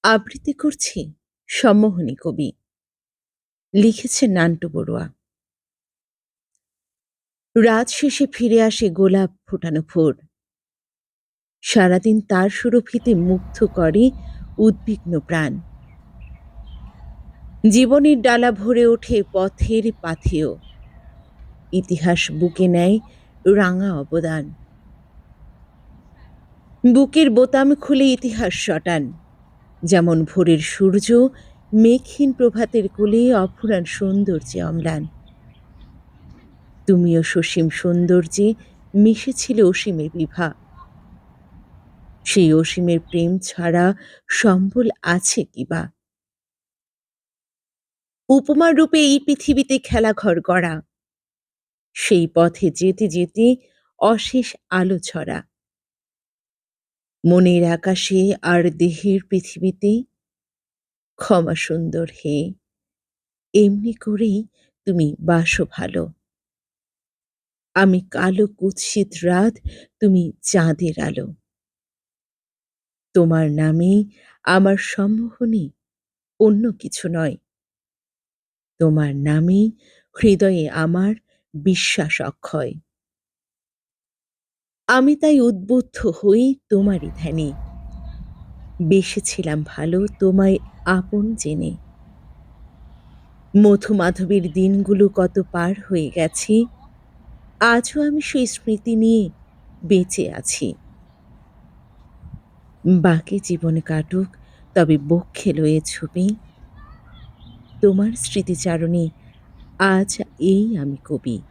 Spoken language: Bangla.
আবৃত্তি করছি সম্মোহনী কবি। লিখেছেন নান্টু বড়ুয়া। রাত শেষে ফিরে আসে গোলাপ ফোটানো ভোর। সারাদিন তার সুরভিতে মুগ্ধ করে উদ্বিগ্ন প্রাণ। জীবনের ডালা ভরে ওঠে পথের পাথেয়। ইতিহাস বুকে নেয় রাঙা অবদান। বুকের বোতাম খুলে ইতিহাস রটান। যেমন ভোরের সূর্য মেঘহীন প্রভাতের কোলে অফুরান সৌন্দর্যে অম্লান। তুমিও সসীম সৌন্দর্যে মিশেছিলে অসীমের বিভা। সেই অসীমের প্রেম ছাড়া সম্বল আছে কিবা। উপমার রূপে এই পৃথিবীতে খেলাঘর গড়া, সেই পথে যেতে যেতে অশেষ আলো ছড়া। মনের আকাশে আর দেহের পৃথিবীতে ক্ষমা সুন্দর হে, এমনি করেই তুমি বাসো ভালো। আমি কালো কুৎসিত রাত, তুমি চাঁদের আলো। তোমার নামেই আমার সম্মোহনী, অন্য কিছু নয়। তোমার নামেই হৃদয়ে আমার বিশ্বাস অক্ষয়। আমি তাই উদ্বুদ্ধ হই তোমারই ধ্যানে। বেসেছিলাম ভালো তোমায় আপন জেনে। মধুমাধবীর দিনগুলো কত পার হয়ে গেছে, আজও আমি সেই স্মৃতি নিয়ে বেঁচে আছি। বাকি জীবন কাটুক তবে বক্ষে লয়ে ছবি, তোমার স্মৃতিচারণে আজ এই আমি কবি।